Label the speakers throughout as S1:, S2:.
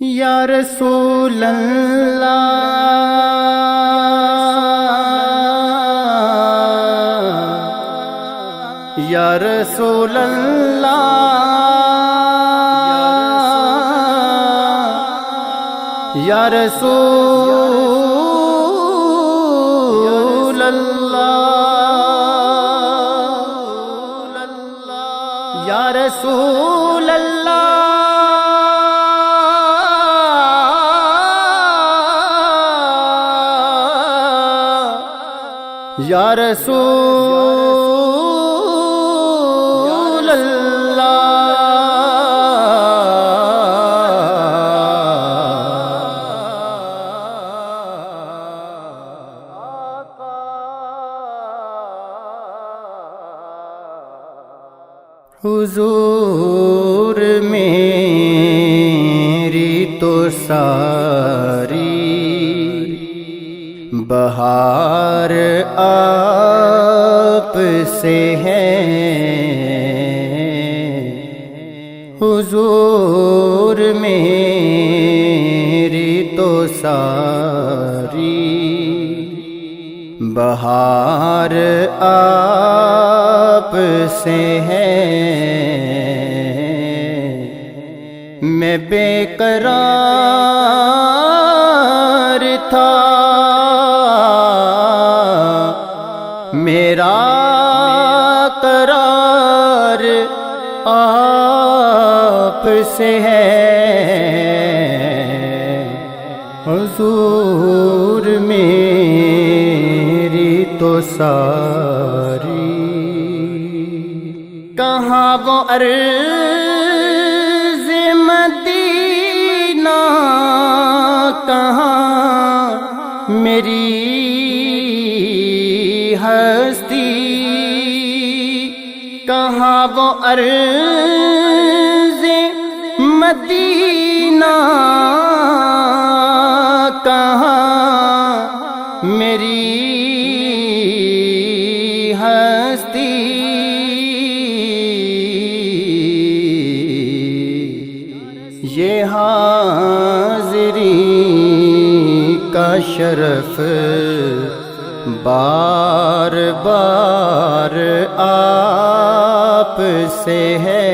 S1: یا رسول اللہ، یا رسول اللہ، یا رسول اللہ، یا رسول اللہ، یا رسول اللہ۔ حضور میری تو ساری بہار آپ سے ہے، حضور میری تو ساری بہار آپ سے ہے، میں بے قرار تھا، میرا قرار آپ سے ہے، حضور میری تو ساری۔ کہاں وہ عرض مدینہ، کہاں میری ہستی، کہاں وہ عرض مدینہ، کہاں میری ہستی، یہ حاضری کا شرف بار بار آپ سے ہے،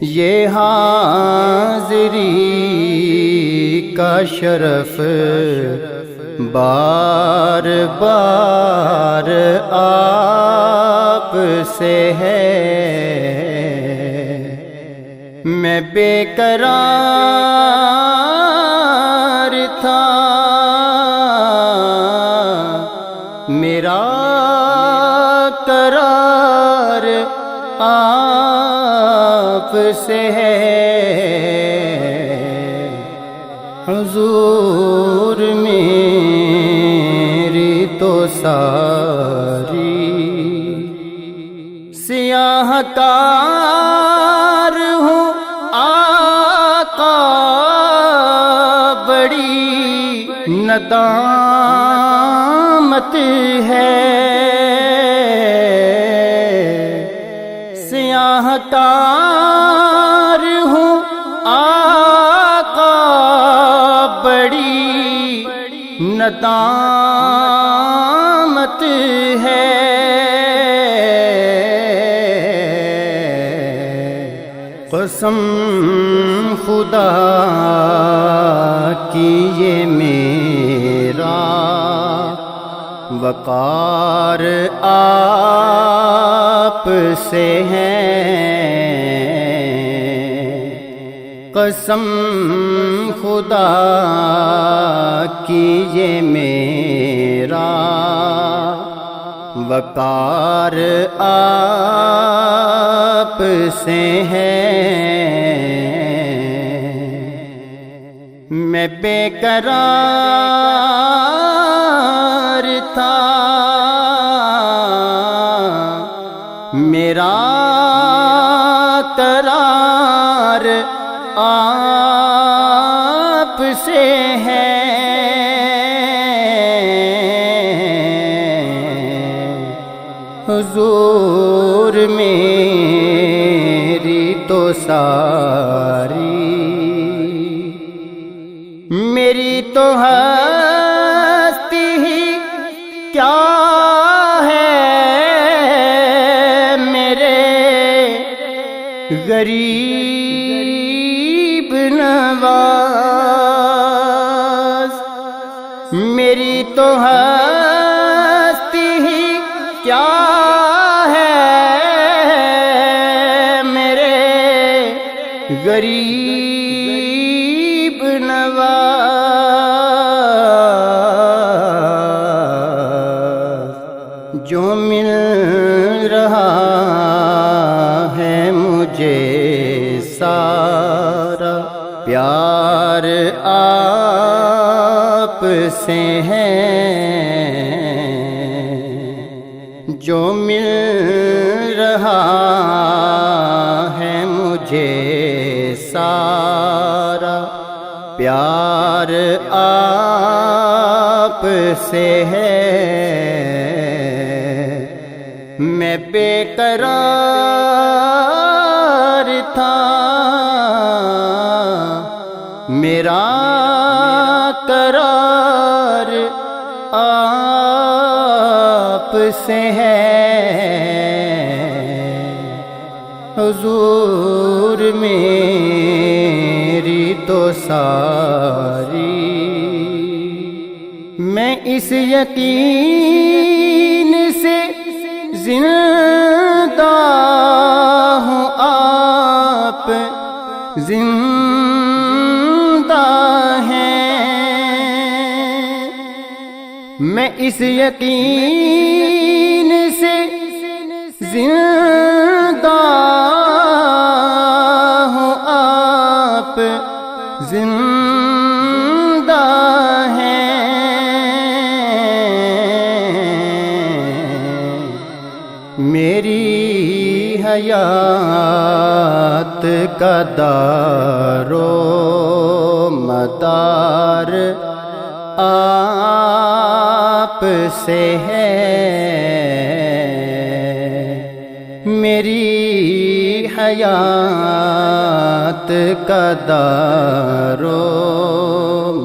S1: یہ حاضری کا شرف بار بار آپ سے ہے، میں بے قرار تھا، میرا قرار آپ سے ہے، حضور میری تو ساری سیاہ کار ہوں آقا، بڑی ندامت ہے، سیاہ کار ہوں آقا، بڑی ندامت ہے، قسم خدا کی یہ میرا وقار آپ سے ہے، قسم خدا کی یہ میرا وقار آپ سے ہے، میں بے قرار تھا، میرا قرار آپ سے ہے، حضور میری تو ساری تو ہستی ہی کیا ہے میرے غریب نواز، میری تو ہستی ہی کیا ہے میرے غریب نواز، جو مل رہا ہے مجھے سارا پیار آپ سے ہے، جو مل رہا ہے مجھے سارا پیار آپ سے ہے، میں بے قرار تھا میرا قرار آپ سے ہے، حضور میری تو ساری، میں اس یقین سے زندہ ہوں آپ زندہ ہیں، میں اس یقین سے زندہ ہوں آپ زندہ ہیں، میری حیات کا دار و مدار آپ سے ہے، میری حیات کا دار و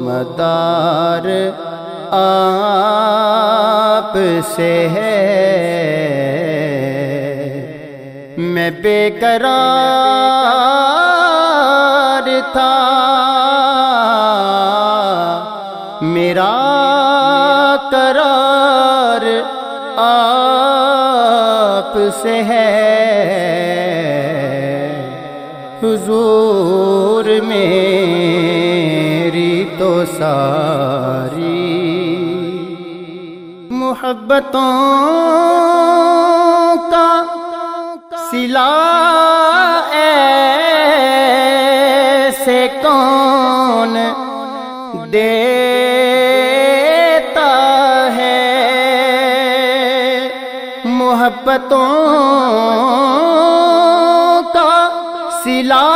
S1: مدار آپ سے ہے، میں بے قرار تھا میرا قرار آپ سے ہے، حضور میری تو ساری محبتوں کا صلہ ایسے کون دیتا ہے، محبتوں کا صلہ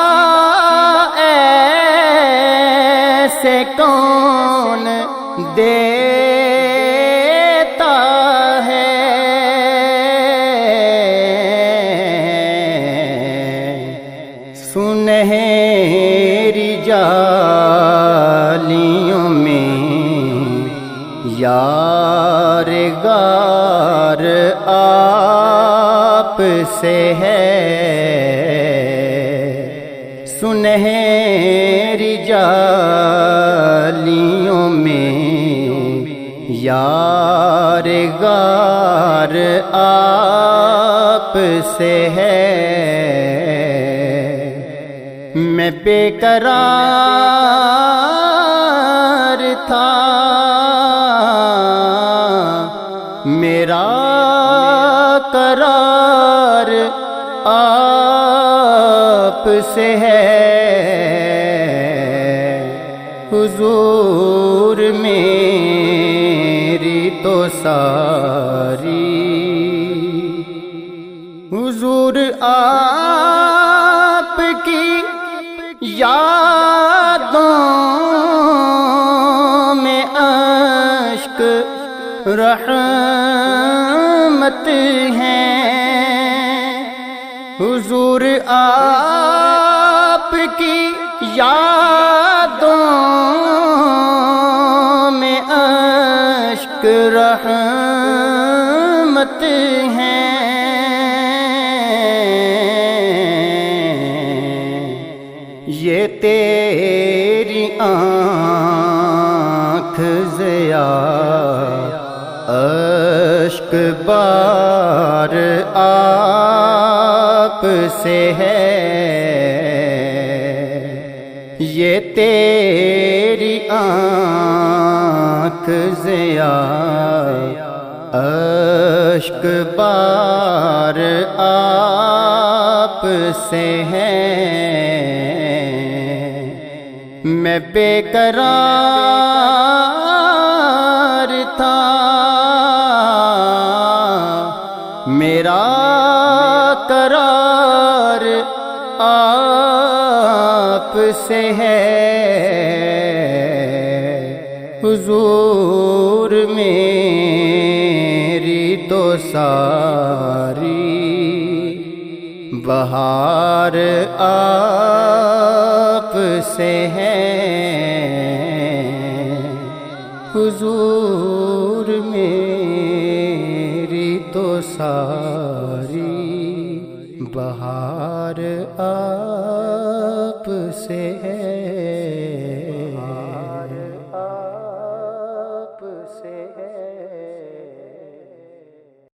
S1: ایسے کون دیتا ہے، سنہری جالیوں میں یارغار آپ سے ہے، سنہری جالیوں میں یارغار آپ سے ہے، میں بے قرار تھا میرا قرار آپ سے ہے، حضور میری تو ساری، حضور آپ کی یادوں میں اشک رحمت ہیں، حضور آپ کی یادوں رحمت ہیں، یہ تیری آنکھ ضیاء اشک بار آپ سے ہے، یہ تیری آنکھ ضیاء اشک بار آپ سے ہے، میں بے قرار تھا، میرا قرار آپ سے ہے، حضور میری تو ساری بہار آپ سے ہے، حضور میری تو ساری بہار آپ